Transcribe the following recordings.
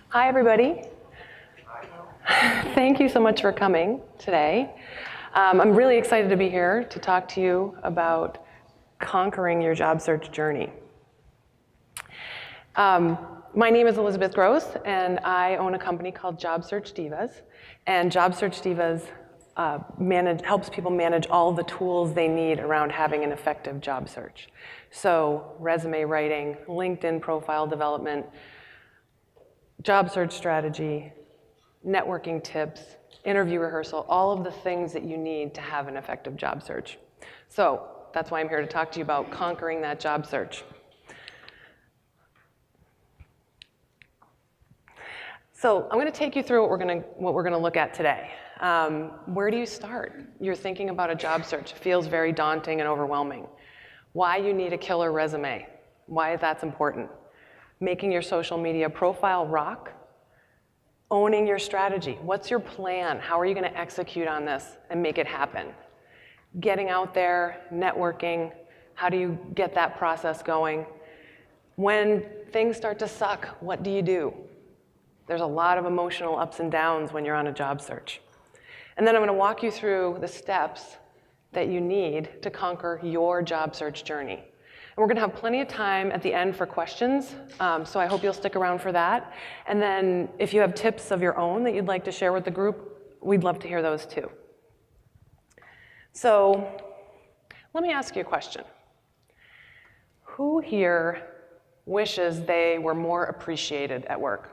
Hi, everybody. Thank you so much for coming today. I'm really excited to be here to talk to you about conquering your job search journey. My name is Elizabeth Gross, and I own a company called Job Search Divas. And Job Search Divas helps people manage all the tools they need around having an effective job search. So resume writing, LinkedIn profile development, job search strategy, networking tips, interview rehearsal, all of the things that you need to have an effective job search. So that's why I'm here to talk to you about conquering that job search. So I'm going to take you through what we're going to look at today. Where do you start? You're thinking about a job search. It feels very daunting and overwhelming. Why you need a killer resume. Why that's important. Making your social media profile rock. Owning your strategy. What's your plan? How are you going to execute on this and make it happen? Getting out there, networking. How do you get that process going? When things start to suck, what do you do? There's a lot of emotional ups and downs when you're on a job search. And then I'm going to walk you through the steps that you need to conquer your job search journey. And we're going to have plenty of time at the end for questions, so I hope you'll stick around for that. And then if you have tips of your own that you'd like to share with the group, we'd love to hear those too. So let me ask you a question. Who here wishes they were more appreciated at work?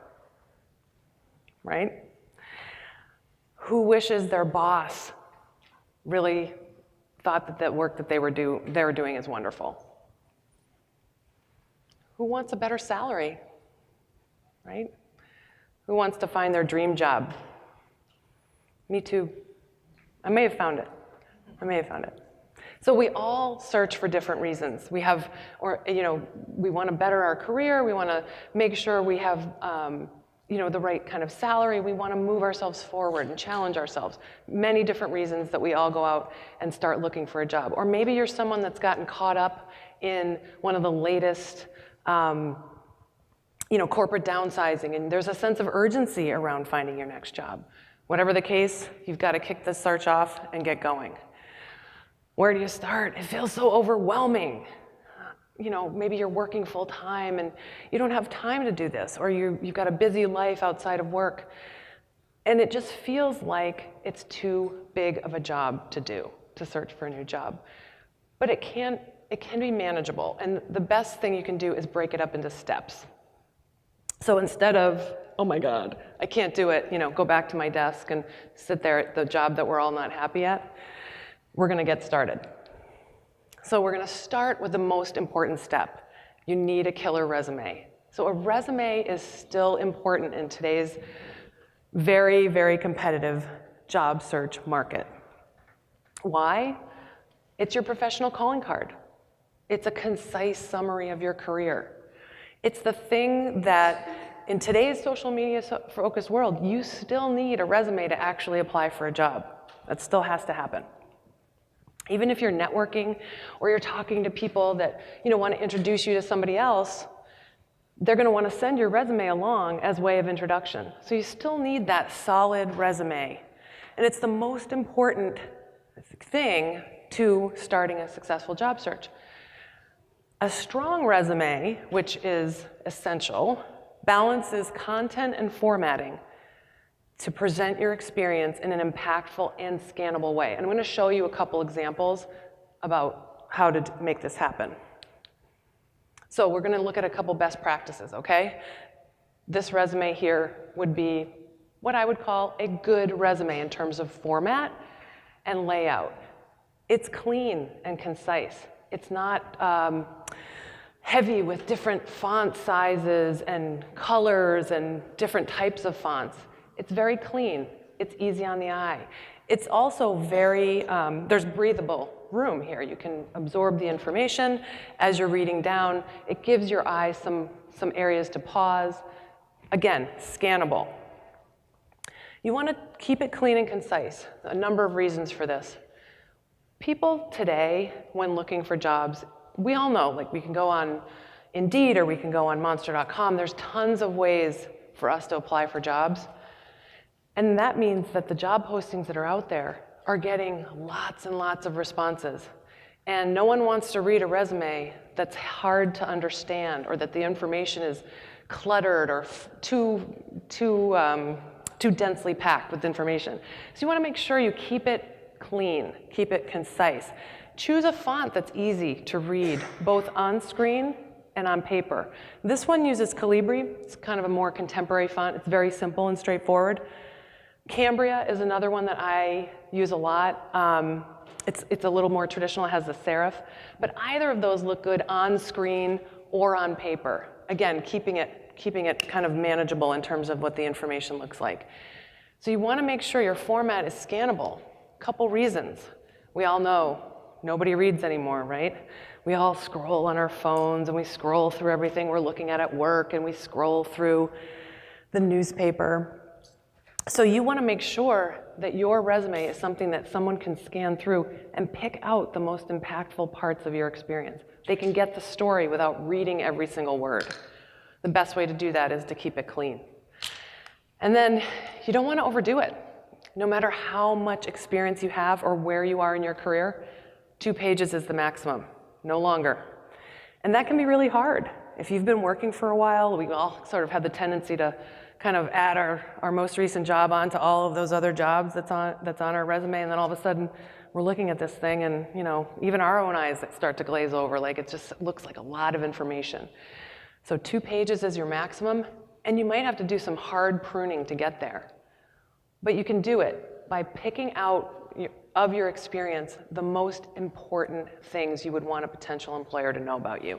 Right? Who wishes their boss really thought that the work that they were doing is wonderful? Who wants a better salary? Right? Who wants to find their dream job? Me too. I may have found it. So we all search for different reasons. We want to better our career. We want to make sure we have the right kind of salary. We want to move ourselves forward and challenge ourselves. Many different reasons that we all go out and start looking for a job. Or maybe you're someone that's gotten caught up in one of the latest corporate downsizing, and there's a sense of urgency around finding your next job. Whatever the case, you've got to kick this search off and get going. Where do you start? It feels so overwhelming. Maybe you're working full time and you don't have time to do this, or you've got a busy life outside of work, and it just feels like it's too big of a job to do, to search for a new job. But it can be manageable, and the best thing you can do is break it up into steps. So instead of, oh my God, I can't do it, go back to my desk and sit there at the job that we're all not happy at, we're going to get started. So we're going to start with the most important step. You need a killer resume. So a resume is still important in today's very, very competitive job search market. Why? It's your professional calling card. It's a concise summary of your career. It's the thing that in today's social media focused world, you still need a resume to actually apply for a job. That still has to happen. Even if you're networking or you're talking to people that want to introduce you to somebody else, they're going to want to send your resume along as way of introduction. So you still need that solid resume. And it's the most important thing to starting a successful job search. A strong resume, which is essential, balances content and formatting to present your experience in an impactful and scannable way. And I'm going to show you a couple examples about how to make this happen. So we're going to look at a couple best practices, okay? This resume here would be what I would call a good resume in terms of format and layout. It's clean and concise. It's not heavy with different font sizes and colors and different types of fonts. It's very clean. It's easy on the eye. It's also very, there's breathable room here. You can absorb the information as you're reading down. It gives your eyes some areas to pause. Again, scannable. You want to keep it clean and concise. A number of reasons for this. People today, when looking for jobs, we all know, like we can go on Indeed or we can go on Monster.com. There's tons of ways for us to apply for jobs. And that means that the job postings that are out there are getting lots and lots of responses. And no one wants to read a resume that's hard to understand, or that the information is cluttered or too densely packed with information. So you want to make sure you keep it clean, keep it concise. Choose a font that's easy to read, both on screen and on paper. This one uses Calibri. It's kind of a more contemporary font. It's very simple and straightforward. Cambria is another one that I use a lot. It's a little more traditional, it has the serif, but either of those look good on screen or on paper. Again, keeping it kind of manageable in terms of what the information looks like. So you want to make sure your format is scannable. Couple reasons. We all know nobody reads anymore, right? We all scroll on our phones, and we scroll through everything we're looking at work, and we scroll through the newspaper. So you want to make sure that your resume is something that someone can scan through and pick out the most impactful parts of your experience. They can get the story without reading every single word. The best way to do that is to keep it clean. And then you don't want to overdo it. No matter how much experience you have or where you are in your career, 2 pages is the maximum, no longer. And that can be really hard. If you've been working for a while, we all sort of have the tendency to kind of add our most recent job onto all of those other jobs that's on our resume, and then all of a sudden we're looking at this thing, and even our own eyes start to glaze over. Like, it just looks like a lot of information. So 2 pages is your maximum, and you might have to do some hard pruning to get there. But you can do it by picking out of your experience the most important things you would want a potential employer to know about you.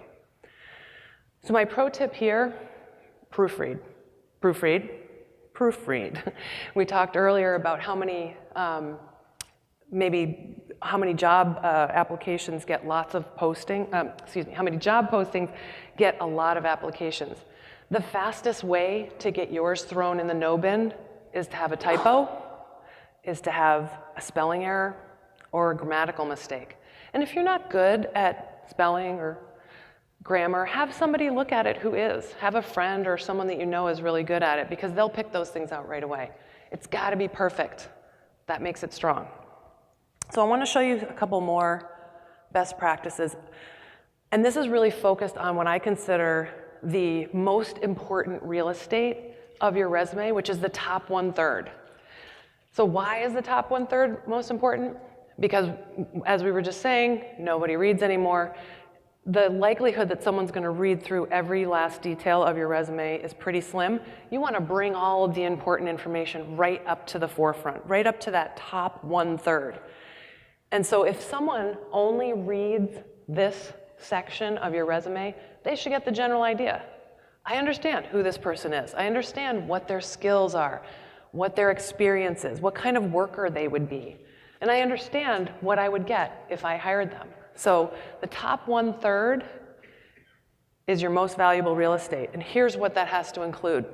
So my pro tip here, proofread. Proofread. We talked earlier about how many job applications get lots of posting, how many job postings get a lot of applications. The fastest way to get yours thrown in the no bin is to have a typo, is to have a spelling error, or a grammatical mistake. And if you're not good at spelling or grammar, have somebody look at it who is. Have a friend or someone that you know is really good at it, because they'll pick those things out right away. It's got to be perfect. That makes it strong. So I want to show you a couple more best practices. And this is really focused on what I consider the most important real estate of your resume, which is the top 1/3. So why is the top 1/3 most important? Because, as we were just saying, nobody reads anymore. The likelihood that someone's going to read through every last detail of your resume is pretty slim. You want to bring all of the important information right up to the forefront, right up to that top 1/3. And so if someone only reads this section of your resume, they should get the general idea. I understand who this person is. I understand what their skills are, what their experience is, what kind of worker they would be. And I understand what I would get if I hired them. So the top 1/3 is your most valuable real estate. And here's what that has to include.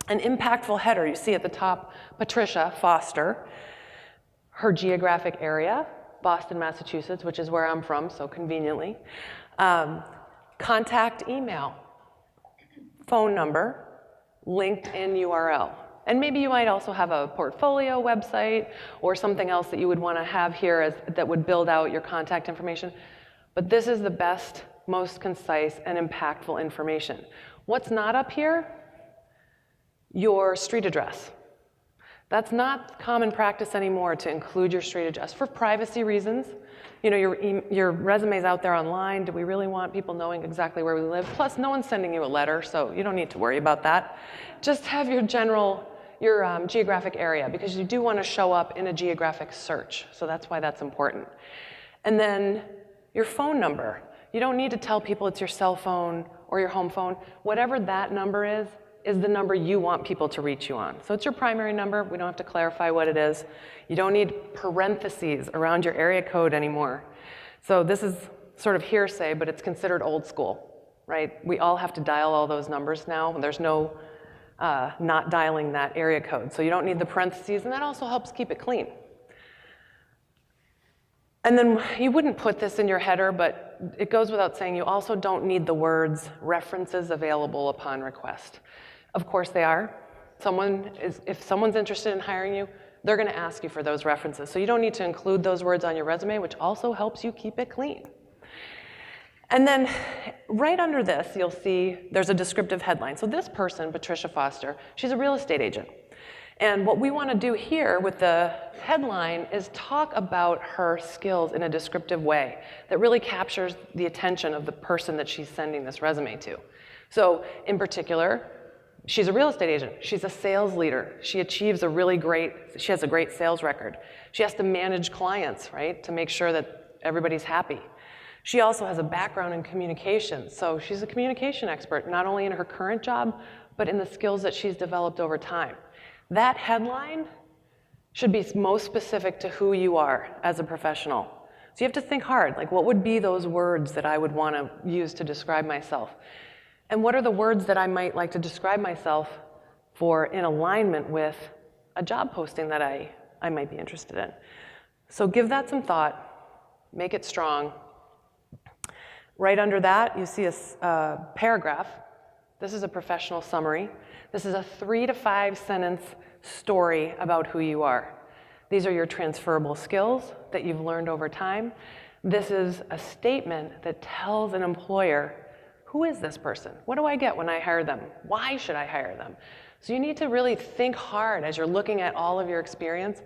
An impactful header. You see at the top, Patricia Foster, her geographic area, Boston, Massachusetts, which is where I'm from, so conveniently. Contact email, phone number, LinkedIn URL. And maybe you might also have a portfolio website or something else that you would want to have here that would build out your contact information. But this is the best, most concise, and impactful information. What's not up here? Your street address. That's not common practice anymore to include your street address for privacy reasons. Your resume's out there online. Do we really want people knowing exactly where we live? Plus, no one's sending you a letter, so you don't need to worry about that. Just have your geographic area, because you do want to show up in a geographic search. So that's why that's important. And then your phone number. You don't need to tell people it's your cell phone or your home phone. Whatever that number is the number you want people to reach you on. So it's your primary number. We don't have to clarify what it is. You don't need parentheses around your area code anymore. So this is sort of hearsay, but it's considered old school, right? We all have to dial all those numbers now. There's no not dialing that area code. So you don't need the parentheses, and that also helps keep it clean. And then you wouldn't put this in your header, but it goes without saying, you also don't need the words references available upon request. Of course they are. If someone's interested in hiring you, they're going to ask you for those references. So you don't need to include those words on your resume, which also helps you keep it clean. And then right under this, you'll see there's a descriptive headline. So this person, Patricia Foster, she's a real estate agent. And what we want to do here with the headline is talk about her skills in a descriptive way that really captures the attention of the person that she's sending this resume to. So in particular, she's a real estate agent. She's a sales leader. She has a great sales record. She has to manage clients, right, to make sure that everybody's happy. She also has a background in communications. So she's a communication expert, not only in her current job, but in the skills that she's developed over time. That headline should be most specific to who you are as a professional. So you have to think hard, like what would be those words that I would want to use to describe myself? And what are the words that I might like to describe myself for in alignment with a job posting that I might be interested in? So give that some thought, make it strong. Right under that, you see a paragraph. This is a professional summary. This is a 3 to 5 sentence story about who you are. These are your transferable skills that you've learned over time. This is a statement that tells an employer, who is this person? What do I get when I hire them? Why should I hire them? So you need to really think hard as you're looking at all of your experience.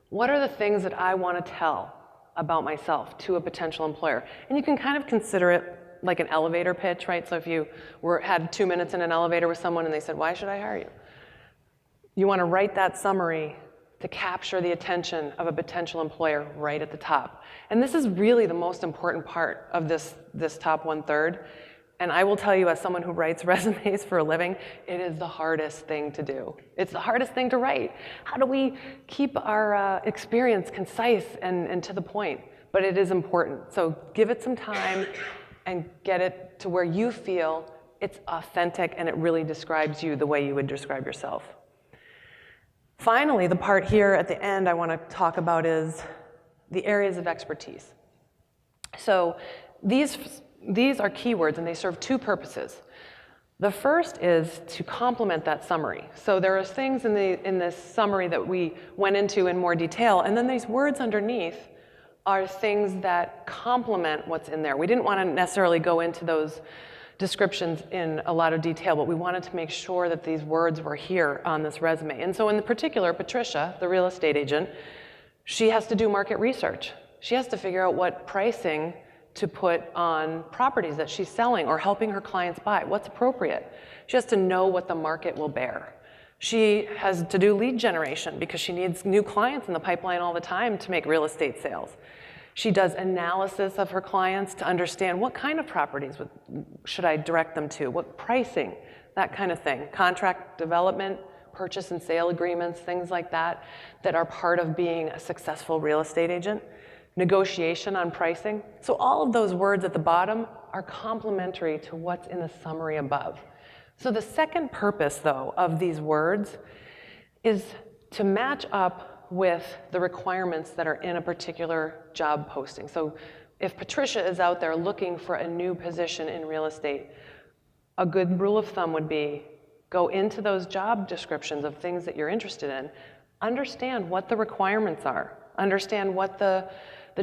What are the things that I want to tell about myself to a potential employer? And you can kind of consider it like an elevator pitch, right? So if you had 2 minutes in an elevator with someone and they said, why should I hire you? You want to write that summary to capture the attention of a potential employer right at the top. And this is really the most important part of this top 1/3. And I will tell you, as someone who writes resumes for a living, it is the hardest thing to do. It's the hardest thing to write. How do we keep our experience concise and to the point? But it is important. So give it some time and get it to where you feel it's authentic and it really describes you the way you would describe yourself. Finally, the part here at the end I want to talk about is the areas of expertise. So these are keywords and they serve 2 purposes. The first is to complement that summary. So there are things in this summary that we went into in more detail, and then these words underneath are things that complement what's in there. We didn't want to necessarily go into those descriptions in a lot of detail, but we wanted to make sure that these words were here on this resume. And so in particular, Patricia, the real estate agent, she has to do market research. She has to figure out what pricing to put on properties that she's selling or helping her clients buy. What's appropriate? She has to know what the market will bear. She has to do lead generation because she needs new clients in the pipeline all the time to make real estate sales. She does analysis of her clients to understand what kind of properties should I direct them to, what pricing, that kind of thing. Contract development, purchase and sale agreements, things like that are part of being a successful real estate agent. Negotiation on pricing. So all of those words at the bottom are complementary to what's in the summary above. So the second purpose, though, of these words is to match up with the requirements that are in a particular job posting. So if Patricia is out there looking for a new position in real estate, a good rule of thumb would be go into those job descriptions of things that you're interested in, understand what the requirements are, understand what the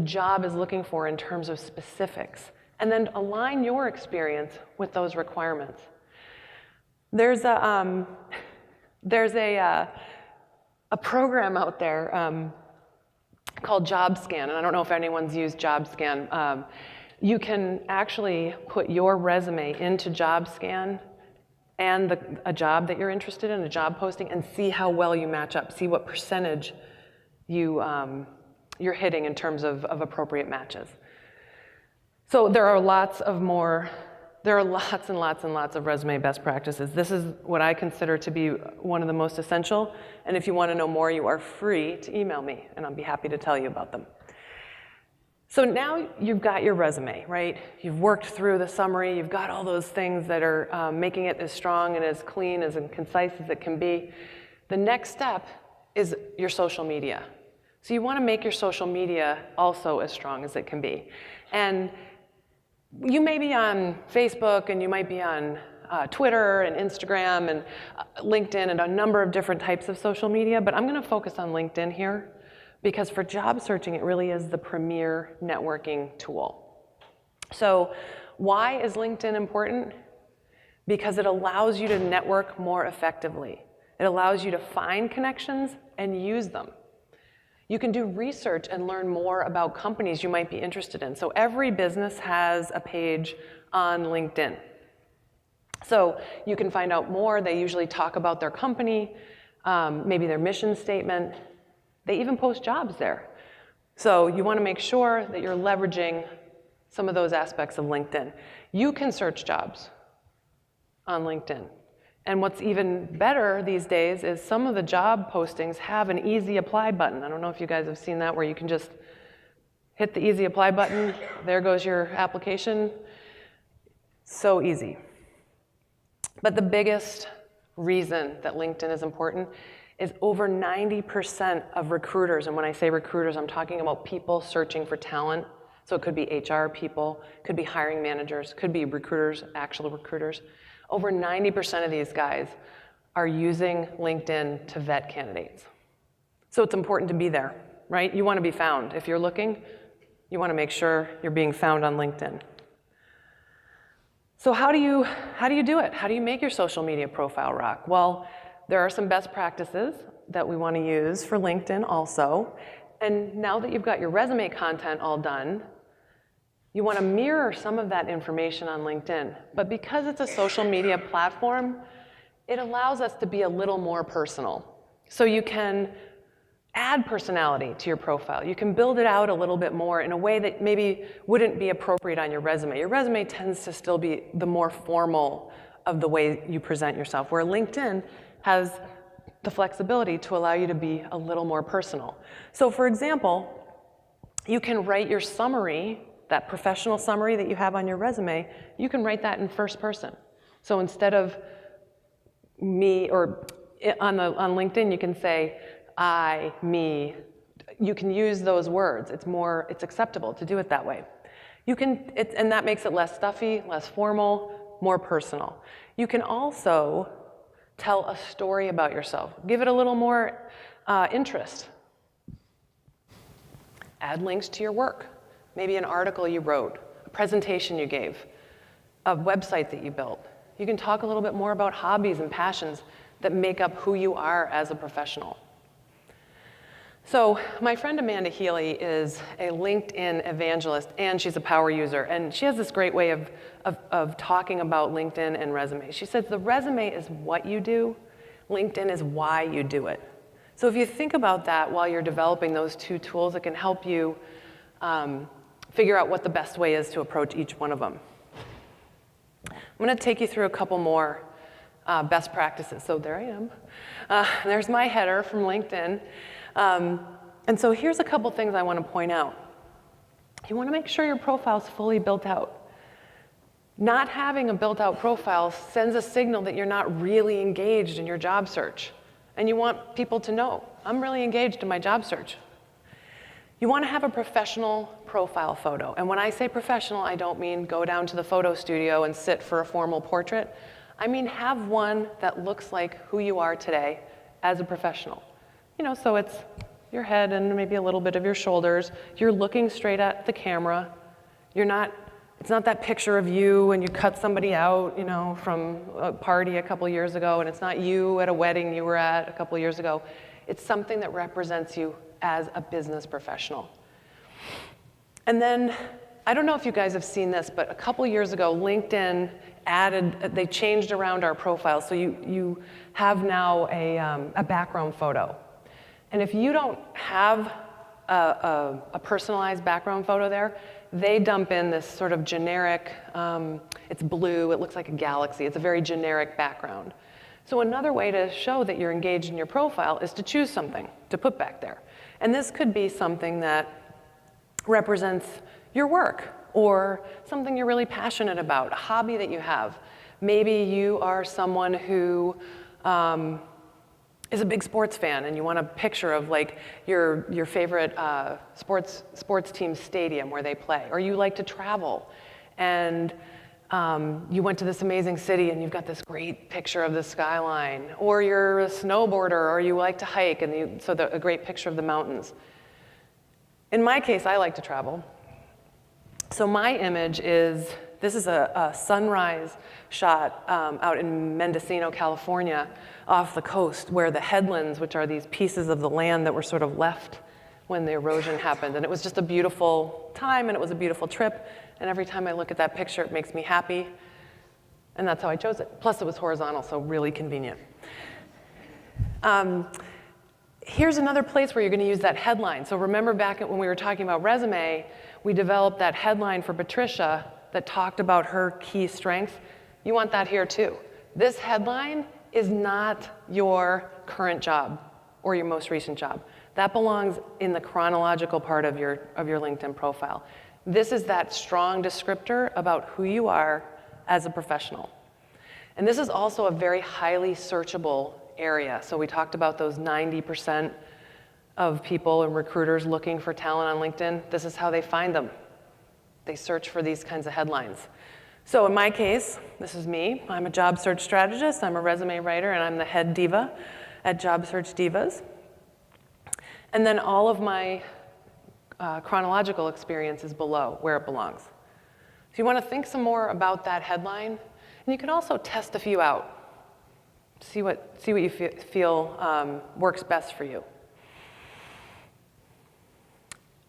job is looking for in terms of specifics, and then align your experience with those requirements. There's a program out there called JobScan, and I don't know if anyone's used JobScan. You can actually put your resume into JobScan and a job that you're interested in, a job posting, and see how well you match up, see what percentage you're hitting in terms of appropriate matches. So there are lots and lots of resume best practices. This is what I consider to be one of the most essential, and if you want to know more, you are free to email me, and I'll be happy to tell you about them. So now you've got your resume, right? You've worked through the summary, you've got all those things that are making it as strong and as clean and concise as it can be. The next step is your social media. So you want to make your social media also as strong as it can be. And you may be on Facebook and you might be on Twitter and Instagram and LinkedIn and a number of different types of social media, but I'm gonna focus on LinkedIn here because for job searching, it really is the premier networking tool. So why is LinkedIn important? Because it allows you to network more effectively. It allows you to find connections and use them. You can do research and learn more about companies you might be interested in. So every business has a page on LinkedIn. So you can find out more. They usually talk about their company, maybe their mission statement. They even post jobs there. So you want to make sure that you're leveraging some of those aspects of LinkedIn. You can search jobs on LinkedIn. And what's even better these days is some of the job postings have an easy apply button. I don't know if you guys have seen that, where you can just hit the easy apply button. There goes your application. So easy. But the biggest reason that LinkedIn is important is over 90% of recruiters, and when I say recruiters, I'm talking about people searching for talent. So it could be HR people, could be hiring managers, could be recruiters, actual recruiters. Over 90% of these guys are using LinkedIn to vet candidates. So it's important to be there, right? You want to be found. If you're looking, you want to make sure you're being found on LinkedIn. So how do you do it? How do you make your social media profile rock? Well, there are some best practices that we want to use for LinkedIn also. And now that you've got your resume content all done, you want to mirror some of that information on LinkedIn. But because it's a social media platform, it allows us to be a little more personal. So you can add personality to your profile. You can build it out a little bit more in a way that maybe wouldn't be appropriate on your resume. Your resume tends to still be the more formal of the way you present yourself, where LinkedIn has the flexibility to allow you to be a little more personal. So for example, you can write your summary, that professional summary that you have on your resume, you can write that in first person. So instead of me, or on LinkedIn, you can say I, me. You can use those words. It's acceptable to do it that way. And that makes it less stuffy, less formal, more personal. You can also tell a story about yourself. Give it a little more interest. Add links to your work. Maybe an article you wrote, a presentation you gave, a website that you built. You can talk a little bit more about hobbies and passions that make up who you are as a professional. So my friend Amanda Healy is a LinkedIn evangelist, and she's a power user. And she has this great way of talking about LinkedIn and resume. She says the resume is what you do, LinkedIn is why you do it. So if you think about that while you're developing those two tools, it can help you figure out what the best way is to approach each one of them. I'm going to take you through a couple more best practices. So there I am. There's my header from LinkedIn. And so here's a couple things I want to point out. You want to make sure your profile's fully built out. Not having a built-out profile sends a signal that you're not really engaged in your job search. And you want people to know, I'm really engaged in my job search. You want to have a professional profile photo. And when I say professional, I don't mean go down to the photo studio and sit for a formal portrait. I mean have one that looks like who you are today as a professional. So it's your head and maybe a little bit of your shoulders. You're looking straight at the camera. It's not that picture of you and you cut somebody out, from a party a couple years ago, and it's not you at a wedding you were at a couple years ago. It's something that represents you as a business professional. And then, I don't know if you guys have seen this, but a couple years ago, LinkedIn they changed around our profile. So you have now a background photo. And if you don't have a personalized background photo there, they dump in this sort of generic, it's blue, it looks like a galaxy, it's a very generic background. So another way to show that you're engaged in your profile is to choose something to put back there. And this could be something that represents your work or something you're really passionate about, a hobby that you have. Maybe you are someone who is a big sports fan and you want a picture of like your favorite sports team stadium where they play, or you like to travel and you went to this amazing city and you've got this great picture of the skyline, or you're a snowboarder, or you like to hike, and a great picture of the mountains. In my case, I like to travel. So my image is, this is a sunrise shot out in Mendocino, California, off the coast, where the headlands, which are these pieces of the land that were sort of left when the erosion happened. And it was just a beautiful time, and it was a beautiful trip. And every time I look at that picture, it makes me happy. And that's how I chose it. Plus, it was horizontal, so really convenient. Here's another place where you're going to use that headline. So remember back when we were talking about resume, we developed that headline for Patricia that talked about her key strengths. You want that here too. This headline is not your current job or your most recent job. That belongs in the chronological part of your LinkedIn profile. This is that strong descriptor about who you are as a professional. And this is also a very highly searchable area. So we talked about those 90% of people and recruiters looking for talent on LinkedIn. This is how they find them. They search for these kinds of headlines. So in my case, this is me. I'm a job search strategist. I'm a resume writer, and I'm the head diva at Job Search Divas. And then all of my chronological experience is below where it belongs. So you want to think some more about that headline, and you can also test a few out. See what you feel works best for you.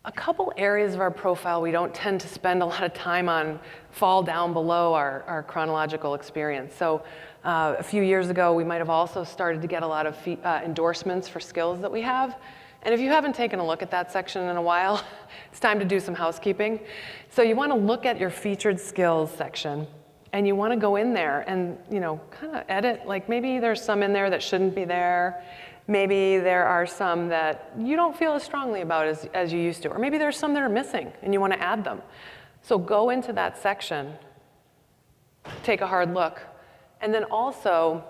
A couple areas of our profile we don't tend to spend a lot of time on fall down below our chronological experience. So a few years ago, we might have also started to get a lot of endorsements for skills that we have. And if you haven't taken a look at that section in a while, it's time to do some housekeeping. So you want to look at your featured skills section, and you want to go in there and kind of edit. Like maybe there's some in there that shouldn't be there. Maybe there are some that you don't feel as strongly about as you used to. Or maybe there's some that are missing and you want to add them. So go into that section, take a hard look. And then also,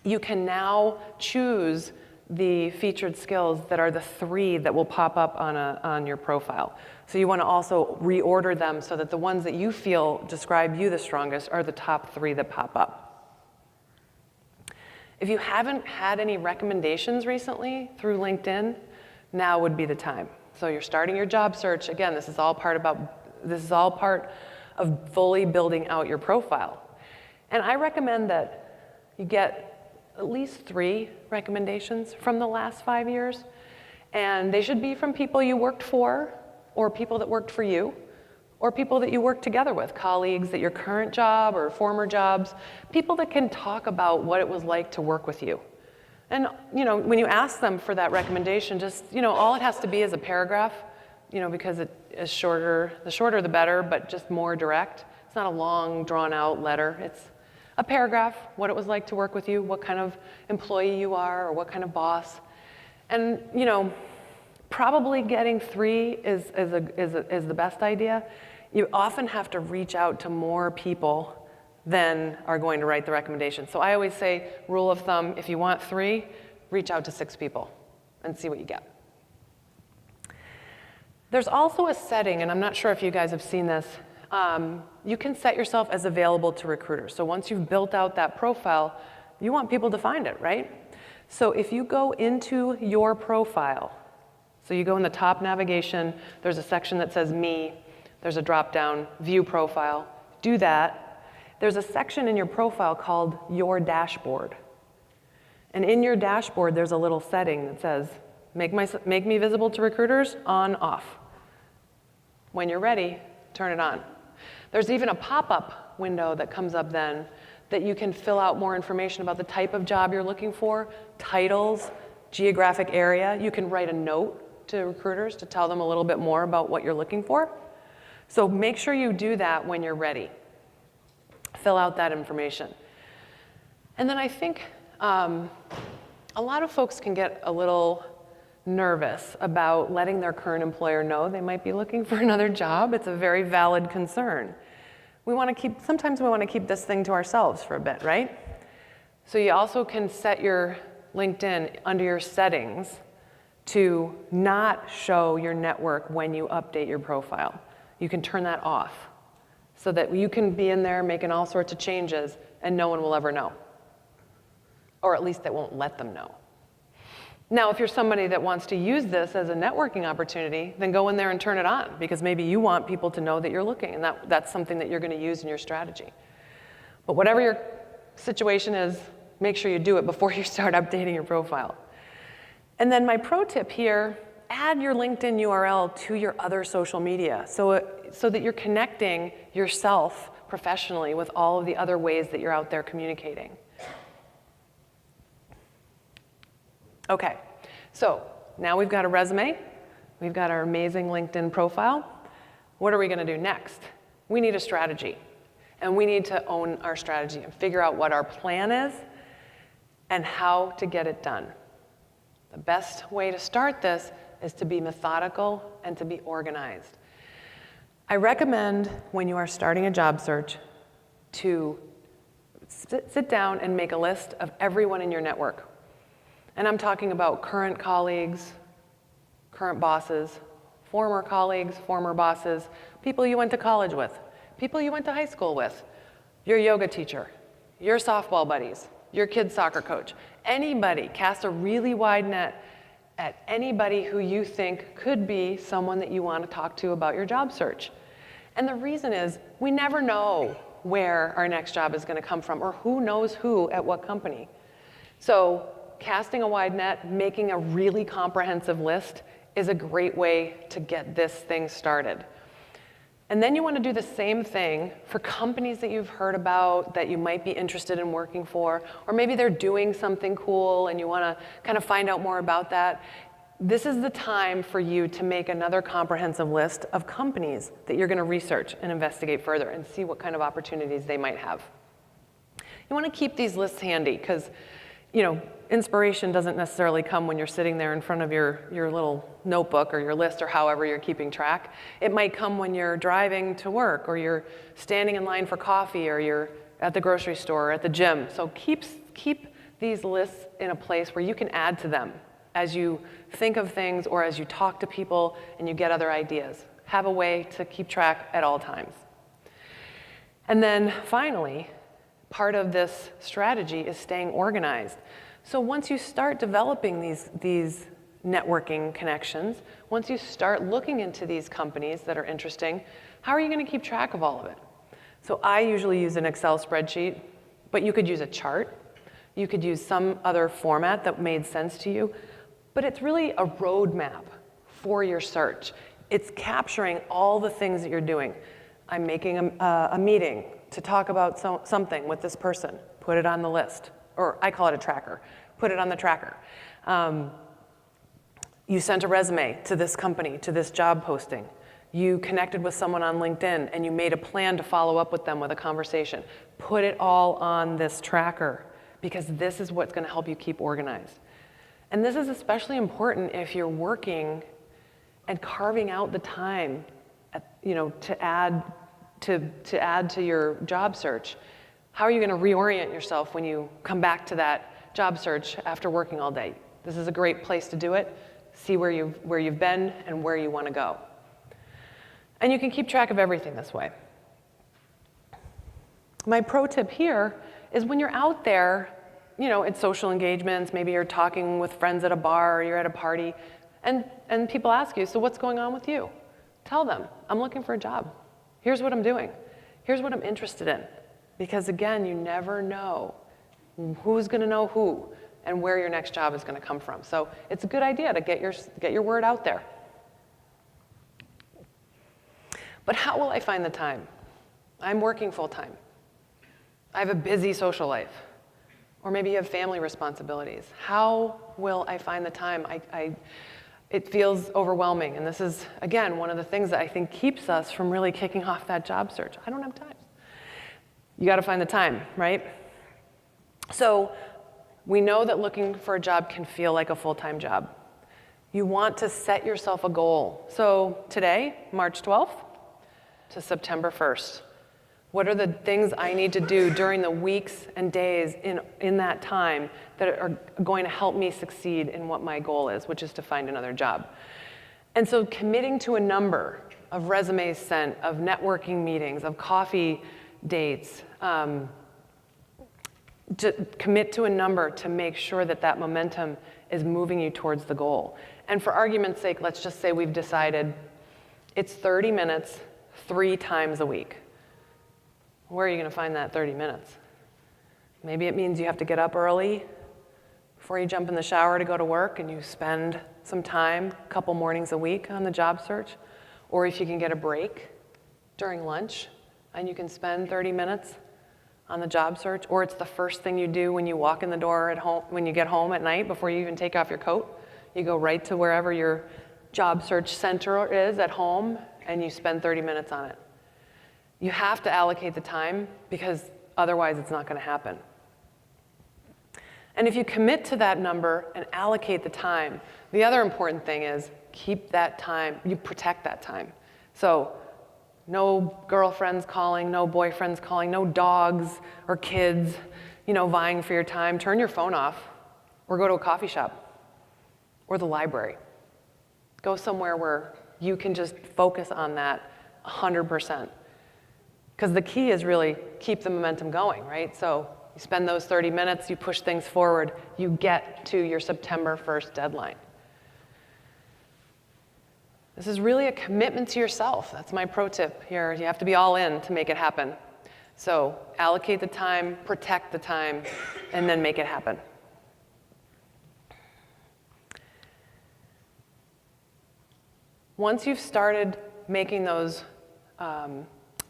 you can now choose the featured skills that are the 3 that will pop up on your profile. So you want to also reorder them so that the ones that you feel describe you the strongest are the top 3 that pop up. If you haven't had any recommendations recently through LinkedIn, now would be the time. So you're starting your job search. Again, this is all part of fully building out your profile. And I recommend that you get at least 3 recommendations from the last 5 years. And they should be from people you worked for, or people that worked for you, or people that you work together with, colleagues at your current job or former jobs, people that can talk about what it was like to work with you. And when you ask them for that recommendation, just all it has to be is a paragraph, because it is shorter. The shorter the better, but just more direct. It's not a long, drawn-out letter. It's a paragraph, what it was like to work with you, what kind of employee you are, or what kind of boss. And probably getting 3 is the best idea. You often have to reach out to more people than are going to write the recommendation. So I always say, rule of thumb, if you want 3, reach out to 6 people and see what you get. There's also a setting, and I'm not sure if you guys have seen this, you can set yourself as available to recruiters. So once you've built out that profile, you want people to find it, right? So if you go into your profile, so you go in the top navigation, there's a section that says Me, there's a drop-down, View Profile. Do that. There's a section in your profile called Your Dashboard. And in your dashboard, there's a little setting that says, make me visible to recruiters, on, off. When you're ready, turn it on. There's even a pop-up window that comes up then that you can fill out more information about the type of job you're looking for, titles, geographic area. You can write a note to recruiters to tell them a little bit more about what you're looking for. So make sure you do that when you're ready. Fill out that information. And then I think a lot of folks can get a little nervous about letting their current employer know they might be looking for another job. It's a very valid concern. Sometimes we want to keep this thing to ourselves for a bit, right? So you also can set your LinkedIn under your settings to not show your network when you update your profile. You can turn that off. so that you can be in there making all sorts of changes and no one will ever know. Or at least they won't let them know. Now, if you're somebody that wants to use this as a networking opportunity, then go in there and turn it on, because maybe you want people to know that you're looking, and that's something that you're going to use in your strategy. But whatever your situation is, make sure you do it before you start updating your profile. And then my pro tip here, add your LinkedIn URL to your other social media so that you're connecting yourself professionally with all of the other ways that you're out there communicating. Okay, so now we've got a resume, we've got our amazing LinkedIn profile. What are we going to do next? We need a strategy, and we need to own our strategy and figure out what our plan is and how to get it done. The best way to start this is to be methodical and to be organized. I recommend when you are starting a job search to sit down and make a list of everyone in your network. And I'm talking about current colleagues, current bosses, former colleagues, former bosses, people you went to college with, people you went to high school with, your yoga teacher, your softball buddies, your kid's soccer coach. Anybody, cast a really wide net at anybody who you think could be someone that you want to talk to about your job search. And the reason is, we never know where our next job is going to come from or who knows who at what company. So casting a wide net, making a really comprehensive list is a great way to get this thing started. And then you want to do the same thing for companies that you've heard about that you might be interested in working for, or maybe they're doing something cool and you want to kind of find out more about that. This is the time for you to make another comprehensive list of companies that you're going to research and investigate further and see what kind of opportunities they might have. You want to keep these lists handy because, inspiration doesn't necessarily come when you're sitting there in front of your little notebook or your list or however you're keeping track. It might come when you're driving to work or you're standing in line for coffee or you're at the grocery store or at the gym. So keep these lists in a place where you can add to them as you think of things or as you talk to people and you get other ideas. Have a way to keep track at all times. And then finally, part of this strategy is staying organized. So once you start developing these networking connections, once you start looking into these companies that are interesting, how are you going to keep track of all of it? So I usually use an Excel spreadsheet, but you could use a chart. You could use some other format that made sense to you, but it's really a roadmap for your search. It's capturing all the things that you're doing. I'm making a meeting to talk about something with this person. Put it on the list. Or I call it a tracker. Put it on the tracker. You sent a resume to this company, to this job posting. You connected with someone on LinkedIn and you made a plan to follow up with them with a conversation. Put it all on this tracker because this is what's going to help you keep organized. And this is especially important if you're working and carving out the time, to add to your job search. How are you going to reorient yourself when you come back to that job search after working all day? This is a great place to do it. See where you've been and where you want to go. And you can keep track of everything this way. My pro tip here is when you're out there, at social engagements, maybe you're talking with friends at a bar or you're at a party, and people ask you, so what's going on with you? Tell them, I'm looking for a job. Here's what I'm doing. Here's what I'm interested in. Because again, you never know who's going to know who and where your next job is going to come from. So it's a good idea to get your word out there. But how will I find the time? I'm working full time. I have a busy social life. Or maybe you have family responsibilities. How will I find the time? It feels overwhelming. And this is, again, one of the things that I think keeps us from really kicking off that job search. I don't have time. You got to find the time, right? So we know that looking for a job can feel like a full-time job. You want to set yourself a goal. So today, March 12th to September 1st, what are the things I need to do during the weeks and days in that time that are going to help me succeed in what my goal is, which is to find another job? And so committing to a number of resumes sent, of networking meetings, of coffee dates. Commit to a number to make sure that that momentum is moving you towards the goal. And for argument's sake, let's just say we've decided it's 30 minutes 3 times a week. Where are you going to find that 30 minutes? Maybe it means you have to get up early before you jump in the shower to go to work and you spend some time, a couple mornings a week on the job search. Or if you can get a break during lunch and you can spend 30 minutes on the job search, or it's the first thing you do when you walk in the door at home, when you get home at night before you even take off your coat. You go right to wherever your job search center is at home and you spend 30 minutes on it. You have to allocate the time because otherwise it's not going to happen. And if you commit to that number and allocate the time, the other important thing is keep that time, you protect that time. So no girlfriends calling, no boyfriends calling, no dogs or kids, vying for your time. Turn your phone off or go to a coffee shop or the library. Go somewhere where you can just focus on that 100%. Because the key is really keep the momentum going, right? So you spend those 30 minutes, you push things forward, you get to your September 1st deadline. This is really a commitment to yourself. That's my pro tip here. You have to be all in to make it happen. So allocate the time, protect the time, and then make it happen. Once you've started making those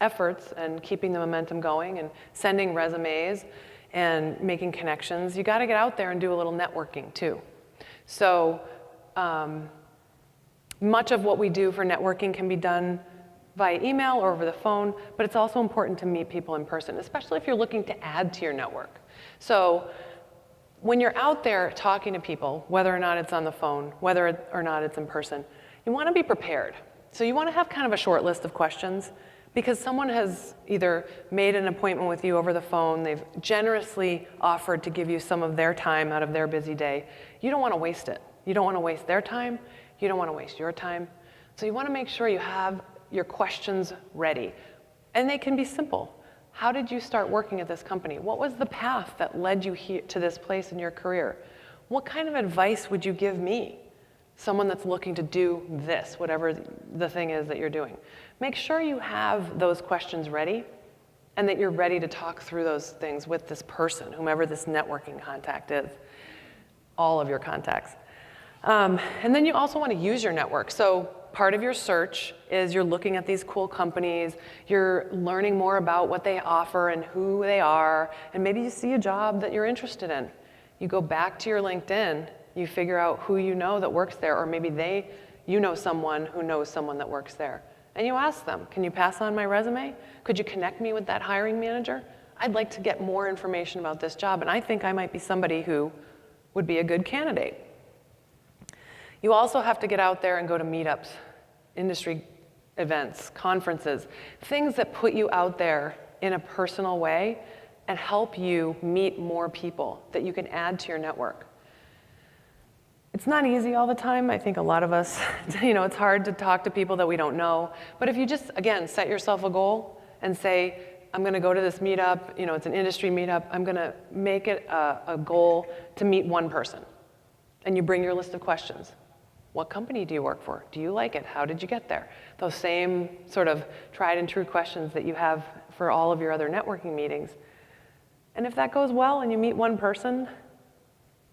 efforts and keeping the momentum going and sending resumes and making connections, you got to get out there and do a little networking too. So much of what we do for networking can be done via email or over the phone, but it's also important to meet people in person, especially if you're looking to add to your network. So when you're out there talking to people, whether or not it's on the phone, whether or not it's in person, you want to be prepared. So you want to have kind of a short list of questions because someone has either made an appointment with you over the phone, they've generously offered to give you some of their time out of their busy day. You don't want to waste it. You don't want to waste their time. You don't want to waste your time. So you want to make sure you have your questions ready. And they can be simple. How did you start working at this company? What was the path that led you here to this place in your career? What kind of advice would you give me? Someone that's looking to do this, whatever the thing is that you're doing. Make sure you have those questions ready and that you're ready to talk through those things with this person, whomever this networking contact is, all of your contacts. And then you also want to use your network. So part of your search is you're looking at these cool companies, you're learning more about what they offer and who they are, and maybe you see a job that you're interested in. You go back to your LinkedIn, you figure out who you know that works there, or maybe you know someone who knows someone that works there. And you ask them, can you pass on my resume? Could you connect me with that hiring manager? I'd like to get more information about this job, and I think I might be somebody who would be a good candidate. You also have to get out there and go to meetups, industry events, conferences, things that put you out there in a personal way and help you meet more people that you can add to your network. It's not easy all the time. I think a lot of us, it's hard to talk to people that we don't know. But if you just, again, set yourself a goal and say, I'm going to go to this meetup, it's an industry meetup, I'm going to make it a goal to meet one person. And you bring your list of questions. What company do you work for? Do you like it? How did you get there? Those same sort of tried and true questions that you have for all of your other networking meetings. And if that goes well and you meet one person,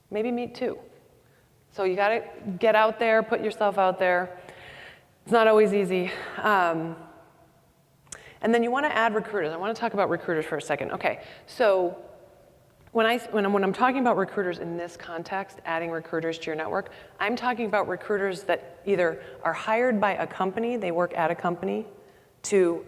maybe meet two. So you got to get out there, put yourself out there. It's not always easy. And then you want to add recruiters. I want to talk about recruiters for a second. Okay, so when I'm talking about recruiters in this context, adding recruiters to your network, I'm talking about recruiters that either are hired by a company, they work at a company to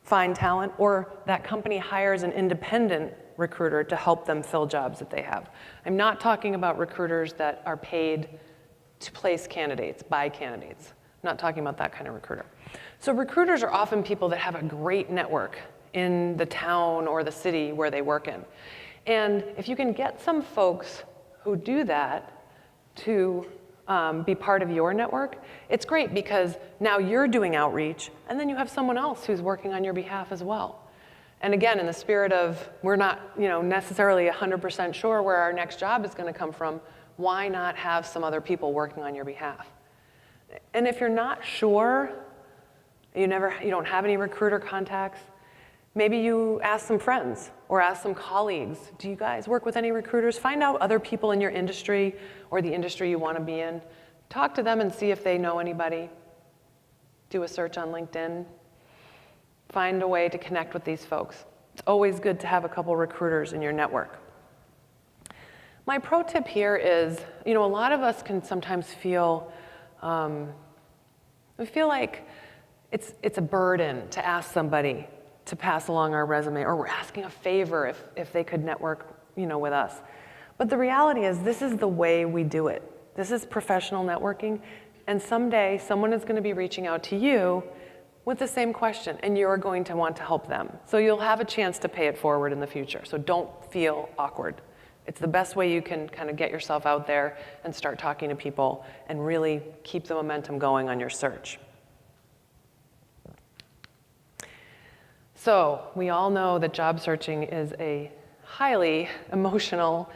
find talent, or that company hires an independent recruiter to help them fill jobs that they have. I'm not talking about recruiters that are paid to place candidates, by candidates. I'm not talking about that kind of recruiter. So recruiters are often people that have a great network in the town or the city where they work in. And if you can get some folks who do that to be part of your network, it's great because now you're doing outreach, and then you have someone else who's working on your behalf as well. And again, in the spirit of we're not necessarily 100% sure where our next job is going to come from, why not have some other people working on your behalf? And if you're not sure, you don't have any recruiter contacts, maybe you ask some friends or ask some colleagues. Do you guys work with any recruiters? Find out other people in your industry or the industry you want to be in. Talk to them and see if they know anybody. Do a search on LinkedIn. Find a way to connect with these folks. It's always good to have a couple recruiters in your network. My pro tip here is, a lot of us can sometimes feel, we feel like it's a burden to ask somebody to pass along our resume, or we're asking a favor if they could network, with us. But the reality is this is the way we do it. This is professional networking, and someday someone is going to be reaching out to you with the same question, and you're going to want to help them. So you'll have a chance to pay it forward in the future. So don't feel awkward. It's the best way you can kind of get yourself out there and start talking to people and really keep the momentum going on your search. So we all know that job searching is a highly emotional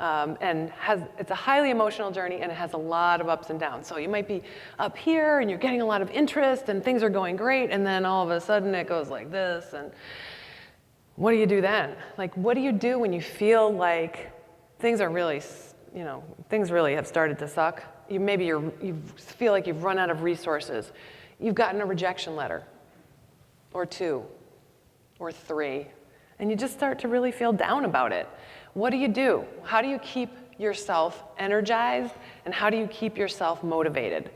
it's a highly emotional journey, and it has a lot of ups and downs. So you might be up here and you're getting a lot of interest and things are going great, and then all of a sudden it goes like this, and what do you do then? Like, what do you do when you feel like things are really, things really have started to suck? Maybe you feel like you've run out of resources. You've gotten a rejection letter, or 2, or 3, and you just start to really feel down about it. What do you do? How do you keep yourself energized, and how do you keep yourself motivated?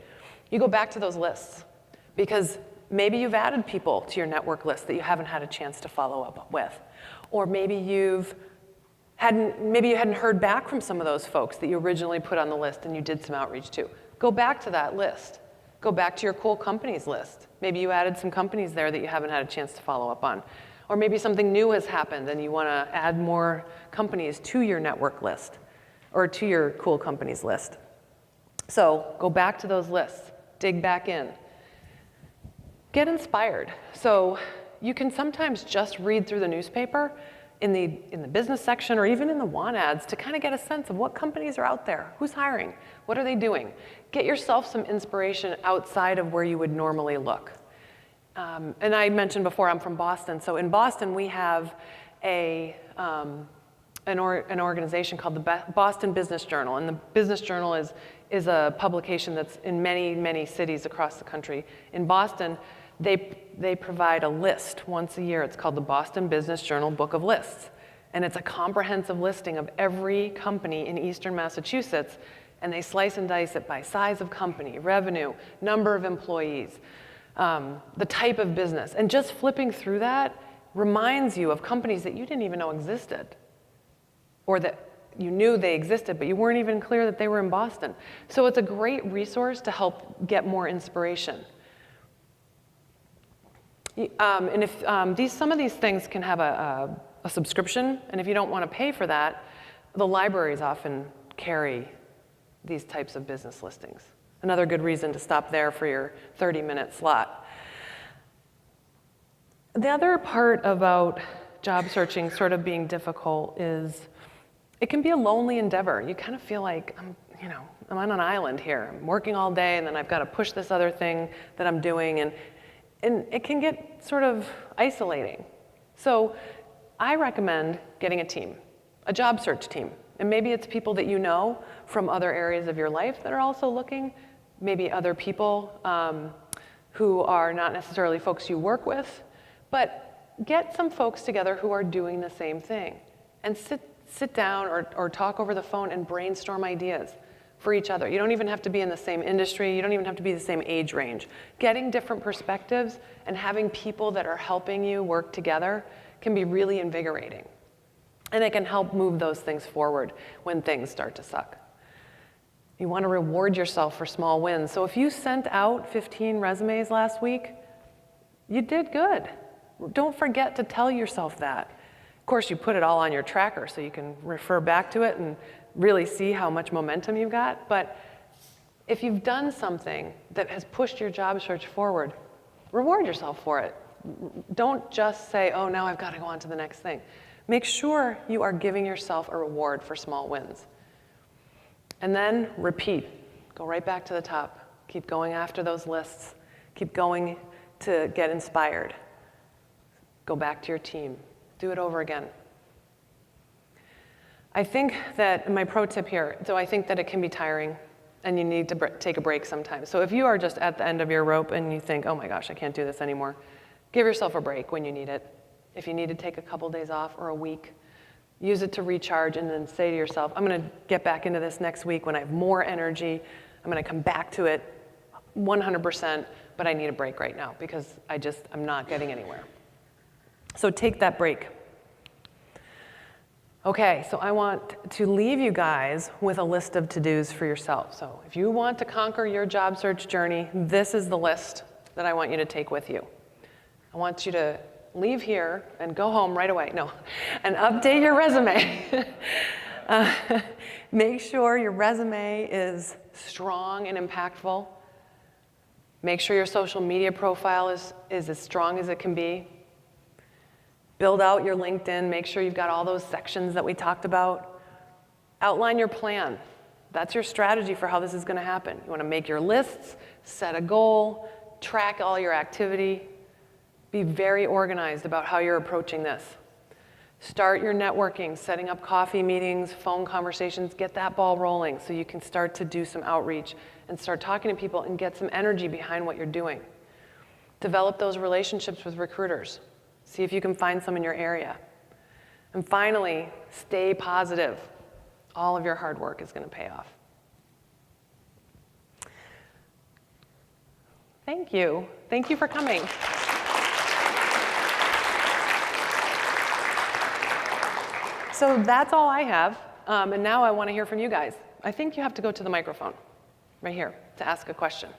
You go back to those lists, because maybe you've added people to your network list that you haven't had a chance to follow up with, or maybe you hadn't heard back from some of those folks that you originally put on the list and you did some outreach to. Go back to that list. Go back to your cool companies list. Maybe you added some companies there that you haven't had a chance to follow up on. Or maybe something new has happened and you want to add more companies to your network list or to your cool companies list. So go back to those lists, dig back in. Get inspired. So you can sometimes just read through the newspaper in the business section or even in the want ads to kind of get a sense of what companies are out there, who's hiring, what are they doing. Get yourself some inspiration outside of where you would normally look. And I mentioned before, I'm from Boston. So in Boston, we have an organization called the Boston Business Journal. And the Business Journal is a publication that's in many, many cities across the country. In Boston, they provide a list once a year. It's called the Boston Business Journal Book of Lists. And it's a comprehensive listing of every company in Eastern Massachusetts. And they slice and dice it by size of company, revenue, number of employees, the type of business. And just flipping through that reminds you of companies that you didn't even know existed, or that you knew they existed, but you weren't even clear that they were in Boston. So it's a great resource to help get more inspiration. And if some of these things can have a subscription, and if you don't want to pay for that, the libraries often carry these types of business listings. Another good reason to stop there for your 30-minute slot. The other part about job searching sort of being difficult is it can be a lonely endeavor. You kind of feel like, I'm on an island here. I'm working all day, and then I've got to push this other thing that I'm doing, and it can get sort of isolating. So I recommend getting a team, a job search team. And maybe it's people that you know from other areas of your life that are also looking, maybe other people who are not necessarily folks you work with, but get some folks together who are doing the same thing. And sit down or talk over the phone and brainstorm ideas for each other. You don't even have to be in the same industry. You don't even have to be the same age range. Getting different perspectives and having people that are helping you work together can be really invigorating. And it can help move those things forward when things start to suck. You want to reward yourself for small wins. So if you sent out 15 resumes last week, you did good. Don't forget to tell yourself that. Of course, you put it all on your tracker so you can refer back to it and really see how much momentum you've got. But If you've done something that has pushed your job search forward, reward yourself for it. Don't just say, oh, now I've got to go on to the next thing. Make sure you are giving yourself a reward for small wins. And then repeat. Go right back to the top. Keep going after those lists. Keep going to get inspired. Go back to your team. Do it over again. I think that, my pro tip here, so I think that it can be tiring and you need to take a break sometimes. So if you are just at the end of your rope and you think, oh my gosh, I can't do this anymore, give yourself a break when you need it. If you need to take a couple days off or a week, use it to recharge and then say to yourself, I'm gonna get back into this next week when I have more energy. I'm gonna come back to it 100%, but I need a break right now because I'm not getting anywhere. So take that break. Okay, so I want to leave you guys with a list of to-dos for yourself. So if you want to conquer your job search journey, this is the list that I want you to take with you. I want you to leave here and go home right away. No, and update your resume. Make sure your resume is strong and impactful. Make sure your social media profile is as strong as it can be. Build out your LinkedIn. Make sure you've got all those sections that we talked about. Outline your plan. That's your strategy for how this is going to happen. You want to make your lists, set a goal, track all your activity. Be very organized about how you're approaching this. Start your networking, setting up coffee meetings, phone conversations. Get that ball rolling so you can start to do some outreach and start talking to people and get some energy behind what you're doing. Develop those relationships with recruiters. See if you can find some in your area. And finally, stay positive. All of your hard work is going to pay off. Thank you. Thank you for coming. So that's all I have. And now I want to hear from you guys. I think you have to go to the microphone right here to ask a question.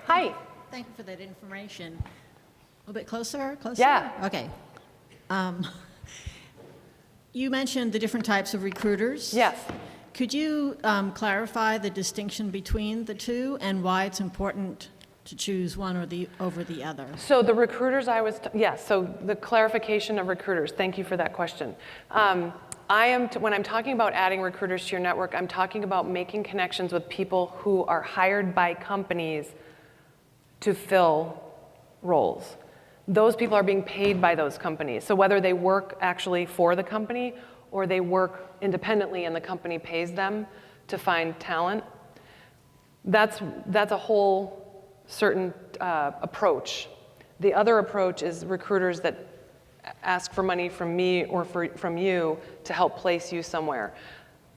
Hi. Thank you for that information. A little bit closer? Yeah. Okay. You mentioned the different types of recruiters. Yes. Could you clarify the distinction between the two and why it's important to choose one over the other? So the recruiters so the clarification of recruiters, thank you for that question. When I'm talking about adding recruiters to your network, I'm talking about making connections with people who are hired by companies to fill roles. Those people are being paid by those companies. So whether they work actually for the company or they work independently and the company pays them to find talent, that's a whole certain approach. The other approach is recruiters that ask for money from me or from you to help place you somewhere.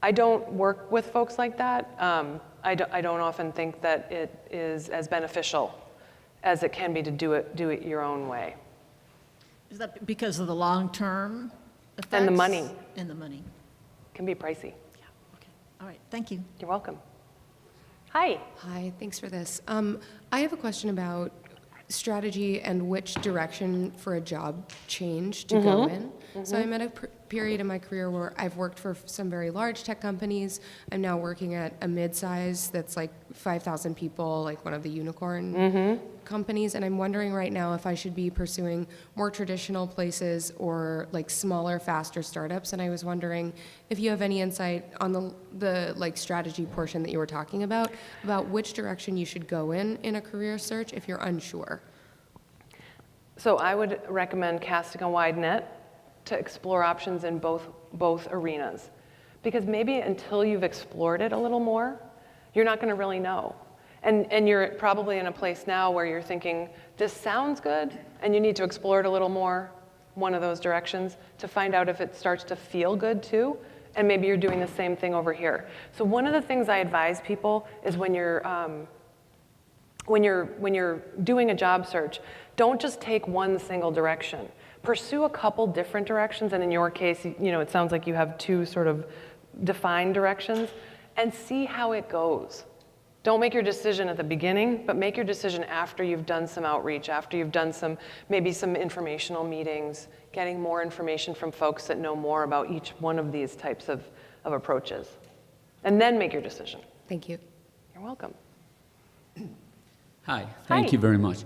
I don't work with folks like that. I don't often think that it is as beneficial as it can be to do it your own way. Is that because of the long-term effects? And the money. And the money. Can be pricey. Yeah, okay. All right, thank you. You're welcome. Hi. Hi, thanks for this. I have a question about strategy and which direction for a job change to go in. So I'm at a period in my career where I've worked for some very large tech companies. I'm now working at a mid-size that's like 5,000 people, like one of the unicorn companies. And I'm wondering right now if I should be pursuing more traditional places or like smaller, faster startups. And I was wondering if you have any insight on the like strategy portion that you were talking about which direction you should go in a career search if you're unsure. So I would recommend casting a wide net to explore options in both arenas. Because maybe until you've explored it a little more, you're not going to really know. And you're probably in a place now where you're thinking, this sounds good, and you need to explore it a little more, one of those directions, to find out if it starts to feel good too, and maybe you're doing the same thing over here. So one of the things I advise people is when you're doing a job search, don't just take one single direction. Pursue a couple different directions, and in your case, it sounds like you have two sort of defined directions, and see how it goes. Don't make your decision at the beginning, but make your decision after you've done some outreach, after you've done maybe some informational meetings, getting more information from folks that know more about each one of these types of approaches. And then make your decision. Thank you. You're welcome. Hi, thank you Hi. very much.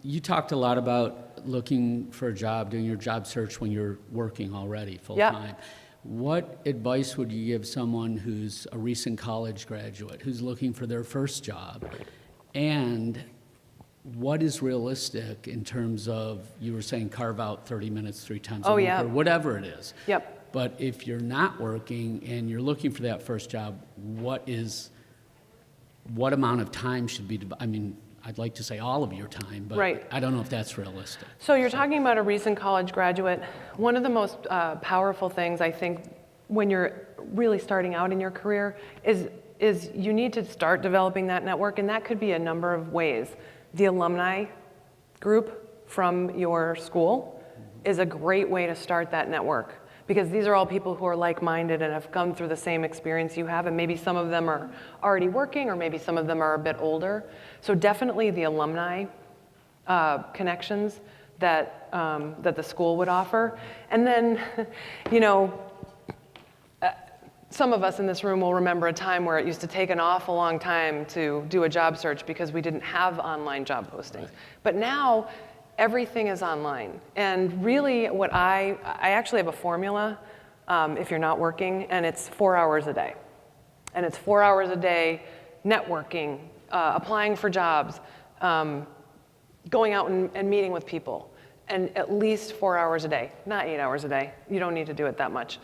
You talked a lot about looking for a job, doing your job search when you're working already full-time. What advice would you give someone who's a recent college graduate, who's looking for their first job? And what is realistic in terms of, you were saying carve out 30 minutes 3 times a Oh, week, yeah. or whatever it is. Yep. But if you're not working and you're looking for that first job, what amount of time should be, I mean, I'd like to say all of your time, but Right. I don't know if that's realistic. So you're talking about a recent college graduate. One of the most powerful things, I think, when you're really starting out in your career is you need to start developing that network, and that could be a number of ways. The alumni group from your school is a great way to start that network, because these are all people who are like-minded and have come through the same experience you have, and maybe some of them are already working, or maybe some of them are a bit older. So definitely the alumni connections that the school would offer. And then, you know, some of us in this room will remember a time where it used to take an awful long time to do a job search because we didn't have online job postings. But now, everything is online. And really, what I actually have a formula if you're not working, and it's 4 hours a day. And it's 4 hours a day networking, applying for jobs, going out and meeting with people. And at least 4 hours a day, not 8 hours a day. You don't need to do it that much.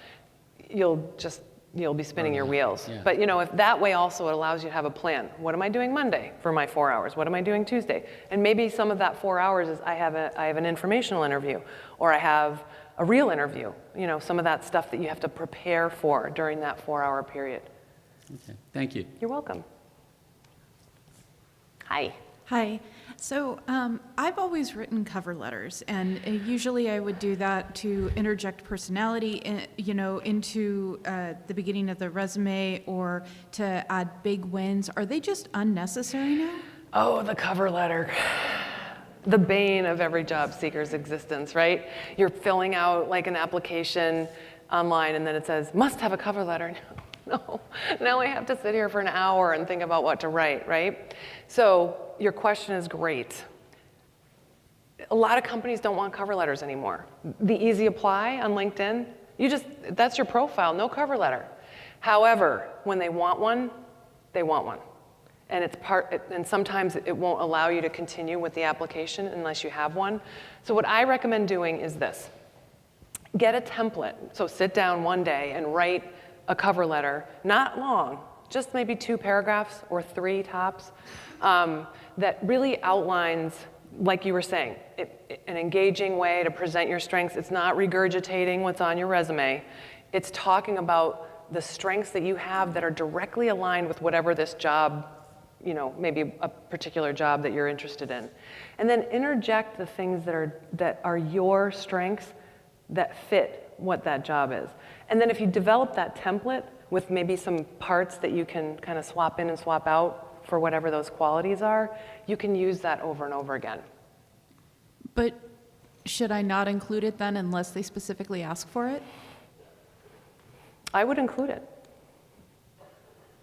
You'll be spinning your wheels. Yeah. But you know, if that way also it allows you to have a plan. What am I doing Monday for my 4 hours? What am I doing Tuesday? And maybe some of that 4 hours is I have an informational interview, or I have a real interview. You know, some of that stuff that you have to prepare for during that 4-hour period. Okay, thank you. You're welcome. Hi. Hi. So I've always written cover letters, and usually I would do that to interject personality, into the beginning of the resume, or to add big wins. Are they just unnecessary now? Oh, the cover letter. The bane of every job seeker's existence, right? You're filling out like an application online, and then it says, must have a cover letter. No, now I have to sit here for an hour and think about what to write, right? So your question is great. A lot of companies don't want cover letters anymore. The easy apply on LinkedIn, that's your profile, no cover letter. However, when they want one, they want one. And and sometimes it won't allow you to continue with the application unless you have one. So what I recommend doing is this. Get a template. So sit down one day and write a cover letter, not long, just maybe 2 paragraphs or 3 tops, that really outlines, like you were saying, an engaging way to present your strengths. It's not regurgitating what's on your resume. It's talking about the strengths that you have that are directly aligned with whatever this job, you know, maybe a particular job that you're interested in. And then interject the things that are your strengths that fit what that job is. And then if you develop that template with maybe some parts that you can kind of swap in and swap out for whatever those qualities are, you can use that over and over again. But should I not include it then unless they specifically ask for it? I would include it.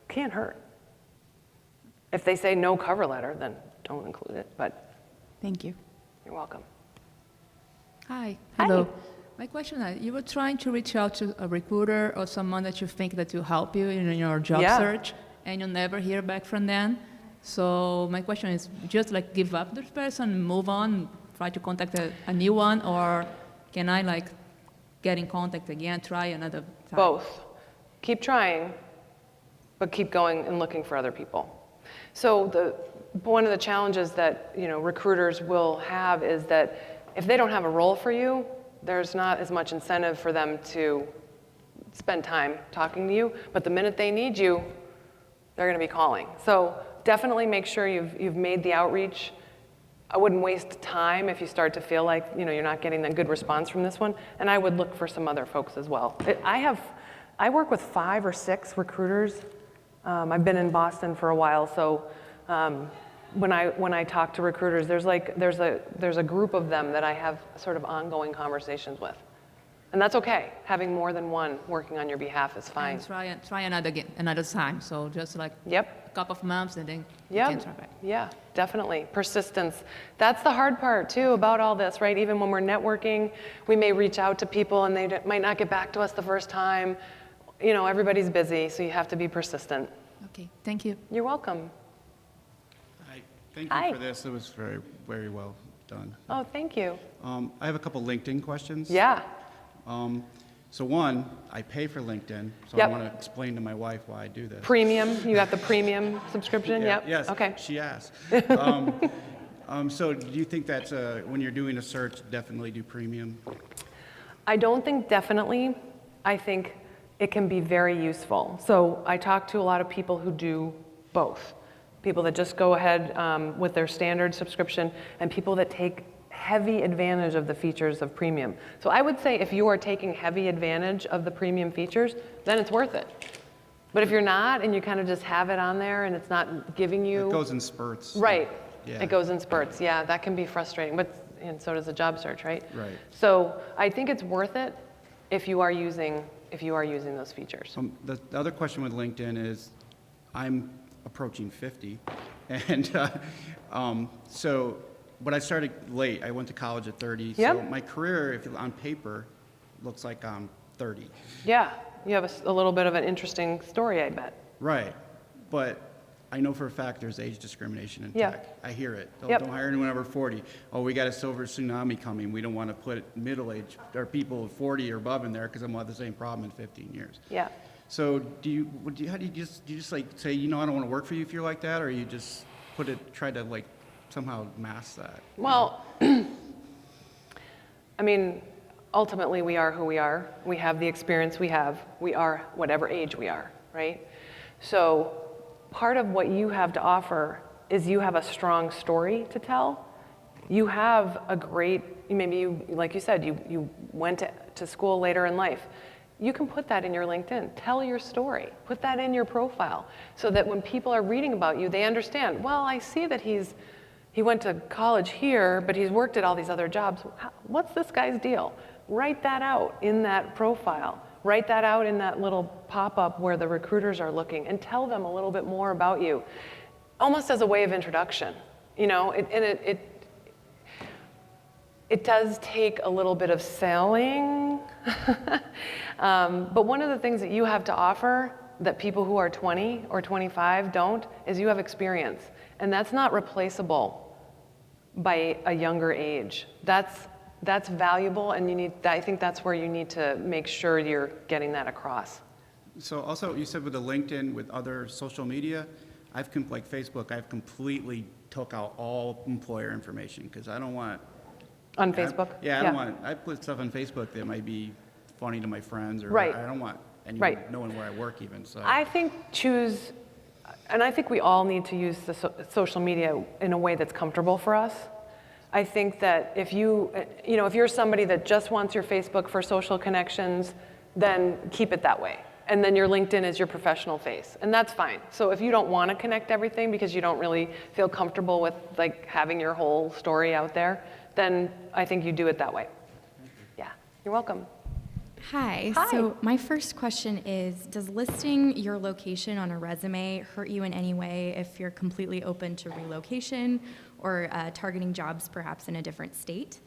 Can't hurt. If they say no cover letter, then don't include it, but Thank you. you're welcome. Hi. Hi. Hello. My question is, you were trying to reach out to a recruiter or someone that you think that will help you in your job Yeah. search, and you never hear back from them. So my question is, just like give up this person, move on, try to contact a new one, or can I like get in contact again, try another time? Both. Keep trying, but keep going and looking for other people. So one of the challenges that recruiters will have is that if they don't have a role for you, there's not as much incentive for them to spend time talking to you. But the minute they need you, they're going to be calling. So definitely make sure you've made the outreach. I wouldn't waste time if you start to feel like you're not getting a good response from this one. And I would look for some other folks as well. I work with 5 or 6 recruiters I've been in Boston for a while, so when I talk to recruiters, there's a group of them that I have sort of ongoing conversations with, and that's okay. Having more than one working on your behalf is fine. And try another time. So just like Yep. a couple of months, and then you Yeah, can try back. yeah, definitely. Persistence. That's the hard part too about all this, right? Even when we're networking, we may reach out to people and they might not get back to us the first time. You know, everybody's busy, so you have to be persistent. Okay, thank you. You're welcome. Hi, thank Hi. you for this. It was very, very well done. Oh, thank you. I have a couple LinkedIn questions. Yeah. So one, I pay for LinkedIn, so Yep. I want to explain to my wife why I do this. Premium. You got the premium subscription? Yeah, Yep. Yes. Okay. She asked. So do you think that's when you're doing a search, definitely do premium? I don't think definitely. I think it can be very useful. So I talk to a lot of people who do both. People that just go ahead with their standard subscription, and people that take heavy advantage of the features of premium. So I would say if you are taking heavy advantage of the premium features, then it's worth it. But if you're not, and you kind of just have it on there and it's not giving you... It goes in spurts. Right. Yeah. It goes in spurts. Yeah, that can be frustrating. And so does a job search, right? Right. So I think it's worth it if you are using those features. The other question with LinkedIn is, I'm approaching 50, and but I started late. I went to college at 30, so Yep. my career, if on paper, looks like I'm 30. Yeah, you have a little bit of an interesting story, I bet. Right, but I know for a fact there's age discrimination in Yeah. tech. I hear it. Yep. Don't hire anyone over 40. Oh, we got a silver tsunami coming. We don't want to put middle-aged or people 40 or above in there because I'm going to have the same problem in 15 years. Yeah. So how do you just like say, I don't want to work for you if you're like that, or you just try to like somehow mask that? Well, I mean, ultimately we are who we are. We have the experience we have. We are whatever age we are, right? So part of what you have to offer is you have a strong story to tell. You have a great, maybe you, like you said, you went to school later in life. You can put that in your LinkedIn. Tell your story. Put that in your profile so that when people are reading about you, they understand, well, I see that he went to college here, but he's worked at all these other jobs. What's this guy's deal? Write that out in that profile. Write that out in that little pop-up where the recruiters are looking, and tell them a little bit more about you, almost as a way of introduction. It does take a little bit of selling, but one of the things that you have to offer that people who are 20 or 25 don't is you have experience, and that's not replaceable by a younger age. That's valuable, and I think that's where you need to make sure you're getting that across. So also, you said with the LinkedIn, with other social media, like Facebook, I've completely took out all employer information because I don't want... On Facebook? I don't want... I put stuff on Facebook that might be funny to my friends, or Right. I don't want anyone Right. knowing where I work even, so... I think and I think we all need to use the social media in a way that's comfortable for us. I think that if you're somebody that just wants your Facebook for social connections, then keep it that way. And then your LinkedIn is your professional face, and that's fine. So if you don't want to connect everything because you don't really feel comfortable with like having your whole story out there, then I think you do it that way. Yeah, you're welcome. Hi. Hi. So my first question is, does listing your location on a resume hurt you in any way if you're completely open to relocation or targeting jobs perhaps in a different state?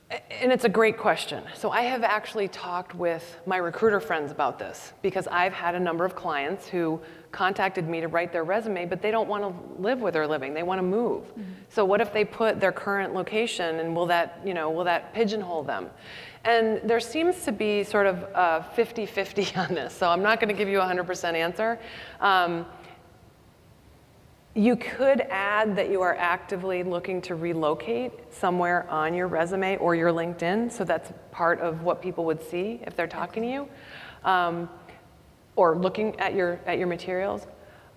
And it's a great question. So I have actually talked with my recruiter friends about this because I've had a number of clients who contacted me to write their resume, but they don't want to live where they're living. They want to move. Mm-hmm. So what if they put their current location, and will that pigeonhole them? And there seems to be sort of 50-50 on this. So I'm not going to give you a 100% answer. You could add that you are actively looking to relocate somewhere on your resume or your LinkedIn, so that's part of what people would see if they're talking to you, or looking at your materials.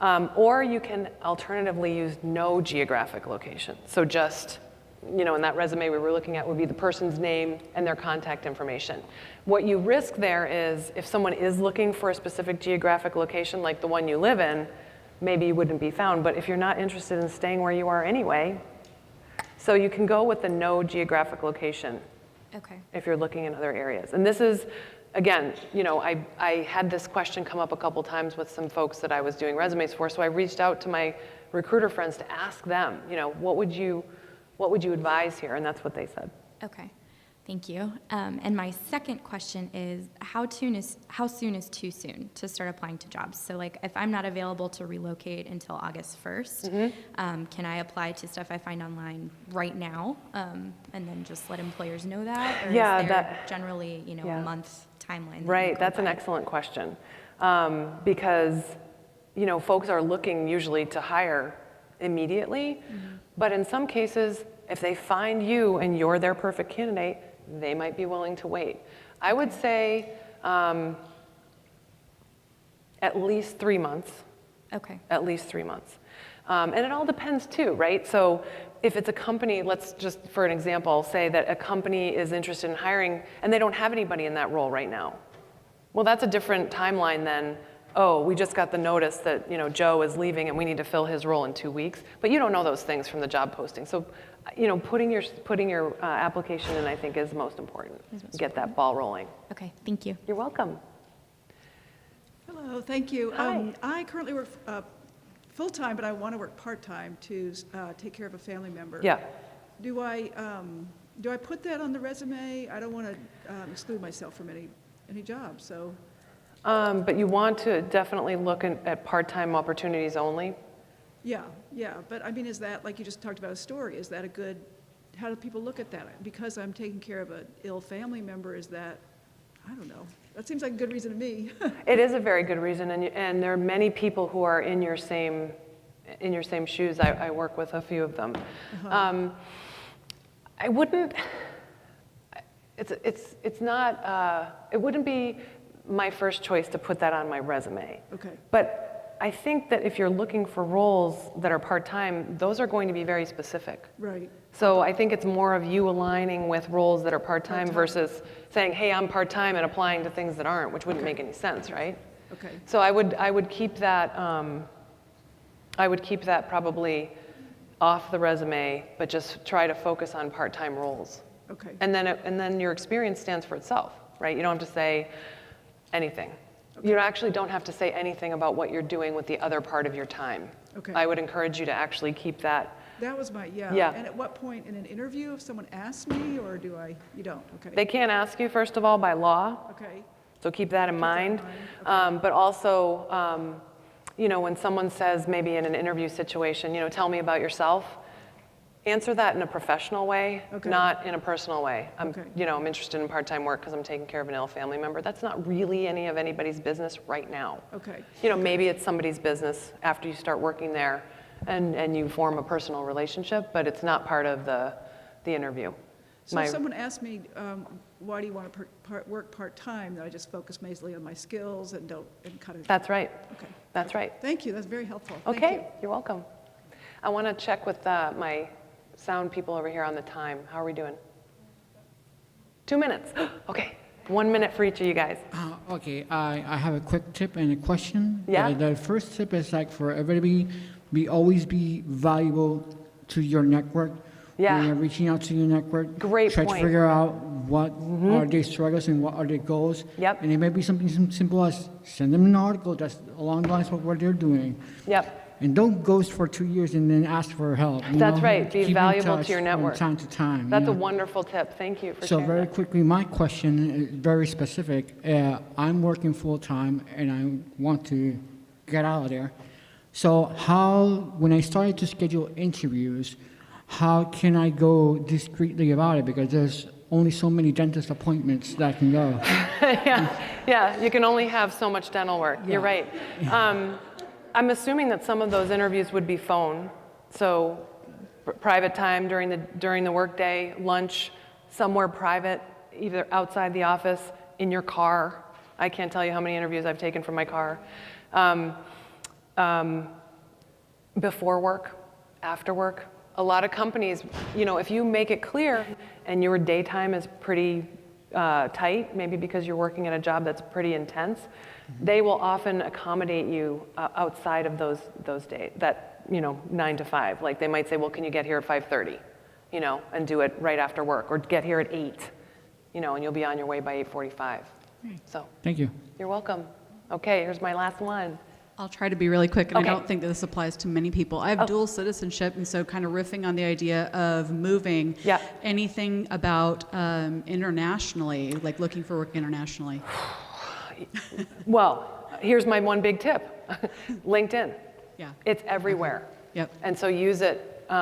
Or you can alternatively use no geographic location, so just you know, in that resume we were looking at would be the person's name and their contact information. What you risk there is if someone is looking for a specific geographic location like the one you live in, maybe you wouldn't be found. But if you're not interested in staying where you are anyway, so you can go with the no geographic location Okay. if you're looking in other areas. And this is, again, you know, I had this question come up a couple times with some folks that I was doing resumes for, so I reached out to my recruiter friends to ask them, you know, what would you advise here? And that's what they said. Okay. Thank you. And my second question is, how soon is too soon to start applying to jobs? So like, if I'm not available to relocate until August 1st, can I apply to stuff I find online right now, and then just let employers know that? Or Yeah, is there that- generally, you know, yeah. a month timeline? that you Right, go that's an by? excellent question. Because, you know, folks are looking usually to hire immediately, but in some cases, if they find you and you're their perfect candidate, they might be willing to wait. I would say at least 3 months. Okay. At least 3 months. And it all depends too, right? So if it's a company, let's just, for an example, say that a company is interested in hiring and they don't have anybody in that role right now. Well, that's a different timeline than, oh, we just got the notice that, you know, Joe is leaving and we need to fill his role in 2 weeks. But you don't know those things from the job posting. So, you know, putting your application in, I think, is most important. Get that ball rolling. Okay, thank you. You're welcome. Hello, thank you. Hi. I currently work full-time, but I want to work part-time to take care of a family member. Yeah. Do I put that on the resume? I don't want to exclude myself from any job, so, But you want to definitely look at part-time opportunities only. yeah. But I mean, is that, like you just talked about a story, is that a good, how do people look at that? Because I'm taking care of an ill family member, is that, I don't know. That seems like a good reason to me. It is a very good reason, and there are many people who are in your same shoes. I work with a few of them. I wouldn't. It's not. It wouldn't be my first choice to put that on my resume. Okay. But I think that if you're looking for roles that are part-time, those are going to be very specific. Right. So I think it's more of you aligning with roles that are part-time Part-time. versus saying, hey, I'm part-time and applying to things that aren't, which wouldn't make any sense, right? Okay. So I would keep that probably off the resume, but just try to focus on part-time roles. Okay. And then your experience stands for itself, right? You don't have to say anything. You actually don't have to say anything about what you're doing with the other part of your time. Okay. I would encourage you to actually keep that. That was my, yeah. Yeah. And at what point in an interview, if someone asks me, or you don't? Okay. They can't ask you, first of all, by law. Okay. So keep that in mind. mind, But also, you know, when someone says maybe in an interview situation, you know, tell me about yourself, answer that in a professional way, Okay. not in a personal way. Okay. You know, I'm interested in part-time work because I'm taking care of an ill family member. That's not really any of anybody's business right now. Okay. You know, maybe it's somebody's business after you start working there and you form a personal relationship, but it's not part of the interview. So if someone asked me, why do you want to work part-time, then I just focus mainly on my skills and kind of. That's right. Okay. That's right. Thank you, that's very helpful. Thank Okay, you. you're welcome. I want to check with my sound people over here on the time. How are we doing? 2 minutes. Okay, 1 minute for each of you guys. Okay, I have a quick tip and a question. Yeah. The first tip is like for everybody, always be valuable to your network. Yeah. When you're reaching out to your network. Great try point. to figure out what are their struggles and what are their goals. Yep. And it may be something simple as send them an article that's along the lines of what they're doing. Yep, And don't ghost for 2 years and then ask for help. you That's know? right. Be Keep in valuable to touch your network. From time to time. that's a yeah. wonderful tip. Thank you for So sharing very that. quickly, my question is very specific. I'm working full-time and I want to get out of there. So when I started to schedule interviews, how can I go discreetly about it? Because there's only so many dentist appointments that I can go. Yeah, you can only have so much dental work. You're right. I'm assuming that some of those interviews would be phone. So private time during the workday, lunch, somewhere private, either outside the office, in your car. I can't tell you how many interviews I've taken from my car. Before work, after work, a lot of companies, you know, if you make it clear and your daytime is pretty tight, maybe because you're working at a job that's pretty intense, they will often accommodate you outside of those days, that, you know, 9 to 5. Like they might say, well, can you get here at 5:30, you know, and do it right after work, or get here at 8, you know, and you'll be on your way by 8:45. So Thank you. you're welcome. Okay, here's my last one. I'll try to be really quick, and Okay. I don't think that this applies to many people. I have dual citizenship, and so kind of riffing on the idea of moving. Yeah. Anything about internationally, like looking for work internationally? Well, here's my one big tip. LinkedIn. Yeah. It's everywhere. Yep. And so use it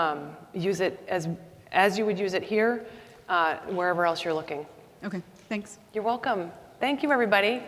as you would use it here, wherever else you're looking. Okay, thanks. You're welcome. Thank you, everybody.